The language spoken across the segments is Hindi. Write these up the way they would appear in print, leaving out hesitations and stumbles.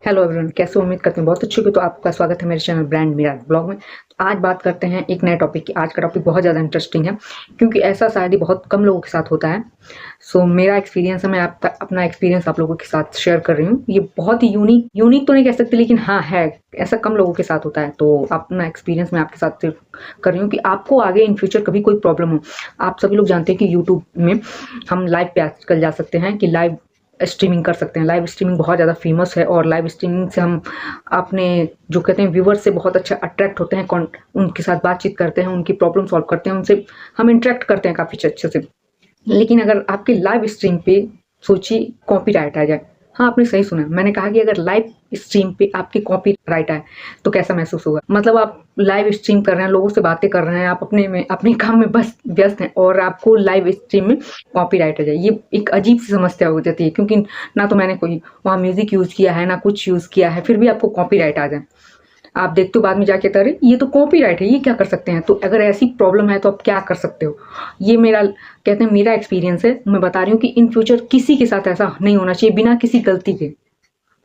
हेलो एवरीवन, कैसे हो? उम्मीद करते हैं बहुत अच्छे होंगे। तो आपका स्वागत है मेरे चैनल ब्रांड मिराज ब्लॉग में। तो आज बात करते हैं एक नए टॉपिक की। आज का टॉपिक बहुत ज़्यादा इंटरेस्टिंग है क्योंकि ऐसा शायद ही बहुत कम लोगों के साथ होता है। सो मेरा एक्सपीरियंस है, मैं अपना एक्सपीरियंस आप लोगों के साथ शेयर कर रही हूँ। ये बहुत ही यूनिक तो नहीं कह सकते, लेकिन हाँ है, ऐसा कम लोगों के साथ होता है। तो अपना एक्सपीरियंस मैं आपके साथ शेयर कर रही हूँ कि आपको आगे इन फ्यूचर कभी कोई प्रॉब्लम हो। आप सभी लोग जानते हैं कि यूट्यूब में हम लाइव पे आजकल जा सकते हैं कि लाइव स्ट्रीमिंग कर सकते हैं। लाइव स्ट्रीमिंग बहुत ज़्यादा फेमस है और लाइव स्ट्रीमिंग से हम अपने जो कहते हैं व्यूवर्स से बहुत अच्छा अट्रैक्ट होते हैं, उनके साथ बातचीत करते हैं, उनकी प्रॉब्लम सॉल्व करते हैं, उनसे हम इंटरेक्ट करते हैं काफ़ी अच्छे से। लेकिन अगर आपके लाइव स्ट्रीम पे सोचिए कॉपीराइट आ जाए। हाँ, आपने सही सुना, मैंने कहा कि अगर लाइव स्ट्रीम पे आपके कॉपीराइट आए तो कैसा महसूस होगा। मतलब आप लाइव स्ट्रीम कर रहे हैं, लोगों से बातें कर रहे हैं, आप अपने काम में बस व्यस्त हैं और आपको लाइव स्ट्रीम में कॉपीराइट आ जाए। ये एक अजीब सी समस्या हो जाती है क्योंकि ना तो मैंने कोई वहाँ म्यूजिक यूज किया है, ना कुछ यूज किया है, फिर भी आपको कॉपीराइट आ जाए। आप देखते हो बाद में जाके, अरे ये तो कॉपीराइट है, ये क्या कर सकते हैं। तो अगर ऐसी प्रॉब्लम है तो आप क्या कर सकते हो। ये मेरा कहते हैं मेरा एक्सपीरियंस है। मैं बता रही हूँ कि इन फ्यूचर किसी के साथ ऐसा नहीं होना चाहिए बिना किसी गलती के।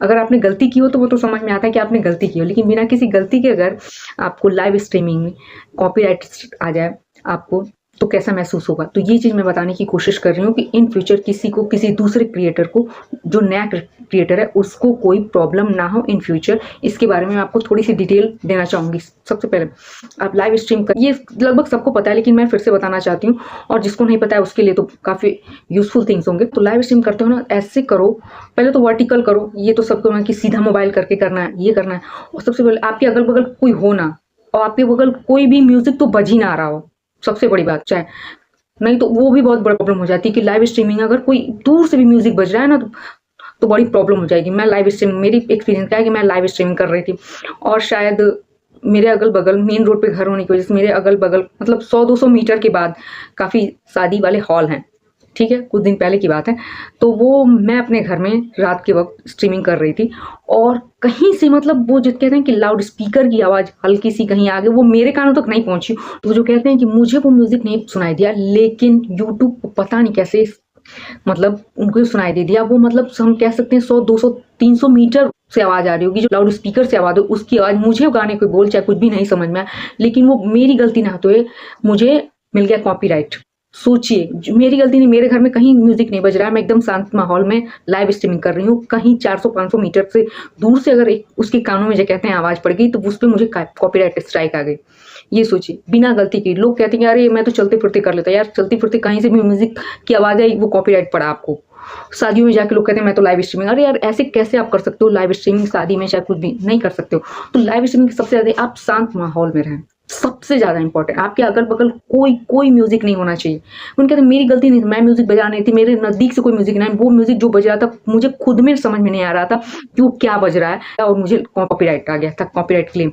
अगर आपने गलती की हो तो वो तो समझ में आता है कि आपने गलती की हो, लेकिन बिना किसी गलती के अगर आपको लाइव स्ट्रीमिंग में कॉपीराइट आ जाए आपको, तो कैसा महसूस होगा। तो ये चीज़ मैं बताने की कोशिश कर रही हूँ कि इन फ्यूचर किसी को, किसी दूसरे क्रिएटर को, जो नया क्रिएटर है उसको कोई प्रॉब्लम ना हो इन फ्यूचर। इसके बारे में मैं आपको थोड़ी सी डिटेल देना चाहूँगी। सबसे पहले आप लाइव स्ट्रीम कर, ये लगभग सबको पता है लेकिन मैं फिर से बताना चाहती हूँ, और जिसको नहीं पता है उसके लिए तो काफ़ी यूजफुल थिंग्स होंगे। तो लाइव स्ट्रीम करते हो ना, ऐसे करो, पहले तो वर्टिकल करो। ये तो सबको ना कि सीधा मोबाइल करके करना है, ये करना है। और सबसे पहले आपके अगल बगल कोई हो ना, और आपके बगल कोई भी म्यूजिक तो बज ही ना रहा हो। सबसे बड़ी बात, चाहे नहीं तो वो भी बहुत बड़ी प्रॉब्लम हो जाती है कि लाइव स्ट्रीमिंग अगर कोई दूर से भी म्यूजिक बज रहा है ना, तो बड़ी प्रॉब्लम हो जाएगी। मैं लाइव स्ट्रीमिंग, मेरी एक्सपीरियंस क्या है कि मैं लाइव स्ट्रीमिंग कर रही थी और शायद मेरे अगल बगल मेन रोड पे घर होने की वजह से मेरे अगल बगल मतलब 100-200 मीटर के बाद काफ़ी शादी वाले हॉल हैं। ठीक है, कुछ दिन पहले की बात है। तो वो मैं अपने घर में रात के वक्त स्ट्रीमिंग कर रही थी और कहीं से, मतलब वो जो कहते हैं कि लाउड स्पीकर की आवाज़ हल्की सी कहीं आगे, वो मेरे कानों तक नहीं पहुंची। तो जो कहते हैं कि मुझे वो म्यूजिक नहीं सुनाई दिया, लेकिन यूट्यूब को पता नहीं कैसे मतलब उनको सुनाई दे दिया। वो मतलब हम कह सकते हैं 100-200-300 मीटर से आवाज आ रही होगी, जो लाउड स्पीकर से आवाज हो उसकी आवाज मुझे गाने कोई बोल चाहे कुछ भी नहीं समझ में आया, लेकिन वो मेरी गलती ना होते हुए मुझे मिल गया कॉपीराइट। सोचिए, मेरी गलती नहीं, मेरे घर में कहीं म्यूजिक नहीं बज रहा है, मैं एकदम शांत माहौल में लाइव स्ट्रीमिंग कर रही हूँ। कहीं 400-500 मीटर से दूर से अगर एक उसके कानों में जो कहते हैं आवाज पड़ गई, तो उस पर मुझे कॉपीराइट स्ट्राइक आ गई। ये सोचिए, बिना गलती के। लोग कहते हैं अरे मैं तो चलते फिरते कर लेता। यार चलते फिरते कहीं से भी म्यूजिक की आवाज आई, वो कॉपीराइट पड़ा आपको। शादियों में जाके लोग कहते हैं मैं तो लाइव स्ट्रीमिंग, अरे यार ऐसे कैसे आप कर सकते हो लाइव स्ट्रीमिंग, शादी में चाहे कुछ भी नहीं कर सकते हो। तो लाइव स्ट्रीमिंग सबसे ज्यादा आप शांत माहौल में रहें, सबसे ज्यादा इंपॉर्टेंट। आपके अगल बगल कोई कोई म्यूजिक नहीं होना चाहिए। उनके कहते मेरी गलती नहीं थी, मैं म्यूजिक बजा नहीं थी, मेरे नजदीक से कोई म्यूजिक नहीं, वो म्यूजिक जो बज रहा था मुझे खुद में समझ में नहीं आ रहा था कि वो क्या बज रहा है, और मुझे कॉपीराइट आ गया था, कॉपीराइट क्लेम।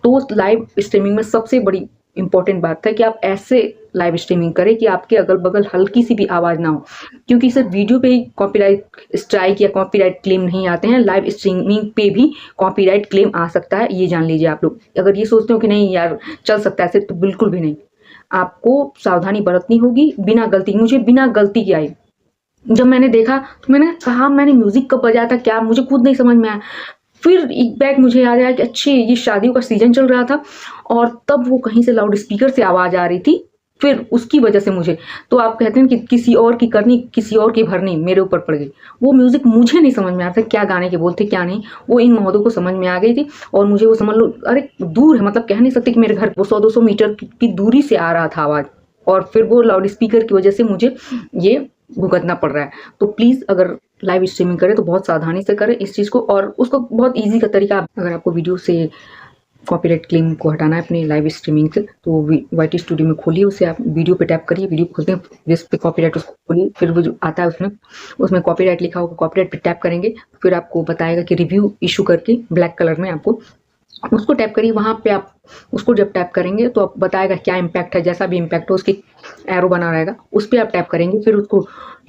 तो लाइव स्ट्रीमिंग में सबसे बड़ी इंपॉर्टेंट बात है कि आप ऐसे लाइव स्ट्रीमिंग करें कि आपके अगल बगल हल्की सी भी आवाज ना हो, क्योंकि सिर्फ वीडियो पे ही कॉपीराइट स्ट्राइक या कॉपीराइट क्लेम नहीं आते हैं, लाइव स्ट्रीमिंग पे भी कॉपीराइट क्लेम आ सकता है। ये जान लीजिए आप लोग। अगर ये सोचते हो कि नहीं यार चल सकता है ऐसे, तो बिल्कुल भी नहीं। आपको सावधानी बरतनी होगी। बिना गलती, मुझे बिना गलती के आई, जब मैंने देखा तो मैंने कहा मैंने म्यूजिक कब बजाया था, क्या मुझे खुद नहीं समझ में आया। फिर एक बैग मुझे याद आया कि अच्छे ये शादियों का सीजन चल रहा था और तब वो कहीं से लाउड स्पीकर से आवाज आ रही थी, फिर उसकी वजह से मुझे, तो आप कहते हैं कि किसी और की करनी किसी और की भरनी मेरे ऊपर पड़ गई। वो म्यूजिक मुझे नहीं समझ में आ रहा था, क्या गाने के बोलते क्या नहीं, वो इन महोदयों को समझ में आ गई थी। और मुझे वो समझ लो, अरे दूर है, मतलब कह नहीं सकते कि मेरे घर वो 100-200 मीटर की दूरी से आ रहा था आवाज, और फिर वो लाउड स्पीकर की वजह से मुझे ये भुगतना पड़ रहा है। तो प्लीज अगर लाइव स्ट्रीमिंग करें तो बहुत सावधानी से करें इस चीज को, और उसको बहुत इजी का तरीका, अगर आपको वीडियो से कॉपीराइट क्लेम को हटाना है अपने लाइव स्ट्रीमिंग से, तो वाईटी स्टूडियो में खोलिए, उसे आप वीडियो पे टैप करिए, वीडियो खोलते हैं जिस पे कॉपीराइट उसको खोलिए, फिर वो जो आता है उसमें कॉपीराइट लिखा होगा, कॉपीराइट पे टैप करेंगे, फिर आपको बताएगा कि रिव्यू इशू करके ब्लैक कलर में आपको उसको टैप करिए। वहां पे आप उसको जब टैप करेंगे तो आप बताएगा क्या इम्पैक्ट है, जैसा भी इम्पैक्ट हो उसकी एरो बना रहेगा, उस पर आप टैप करेंगे, फिर उसको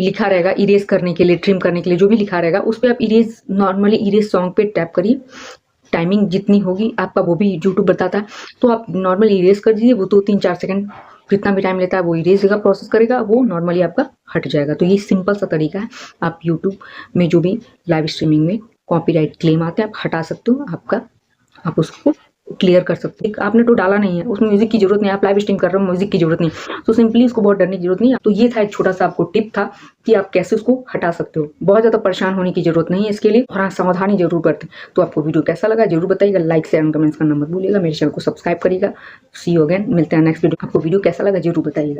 लिखा रहेगा इरेज करने के लिए, ट्रिम करने के लिए, जो भी लिखा रहेगा उस पर आप इरेज, नॉर्मली इरेज सॉन्ग पे टैप करिए। टाइमिंग जितनी होगी आपका वो भी यूट्यूब बताता है, तो आप नॉर्मली इरेज कर दीजिए। वो 2-3-4 सेकंड जितना भी टाइम लेता है वो इरेज का प्रोसेस करेगा, वो नॉर्मली आपका हट जाएगा। तो ये सिंपल सा तरीका है, आप यूट्यूब में जो भी लाइव स्ट्रीमिंग में कॉपीराइट क्लेम आते हैं, आप हटा सकते हो, आप उसको क्लियर कर सकते हो। आपने तो डाला नहीं है, उसमें म्यूजिक की जरूरत नहीं है, आप लाइव स्ट्रीम कर रहे हो, म्यूजिक की जरूरत नहीं, तो सिंपली उसको बहुत डरने की जरूरत नहीं है। तो ये था एक छोटा सा आपको टिप था कि आप कैसे उसको हटा सकते हो। बहुत ज्यादा परेशान होने की जरूरत नहीं है इसके लिए, और हाँ, सावधानी जरूर बरतें। तो आपको वीडियो कैसा लगा जरूर बताइएगा, लाइक शेयर एंड कमेंट्स करना मत भूलिएगा, मेरे चैनल को सब्सक्राइब करिएगा। सी यू अगेन, मिलते हैं नेक्स्ट वीडियो। आपको वीडियो कैसा लगा जरूर बताइएगा।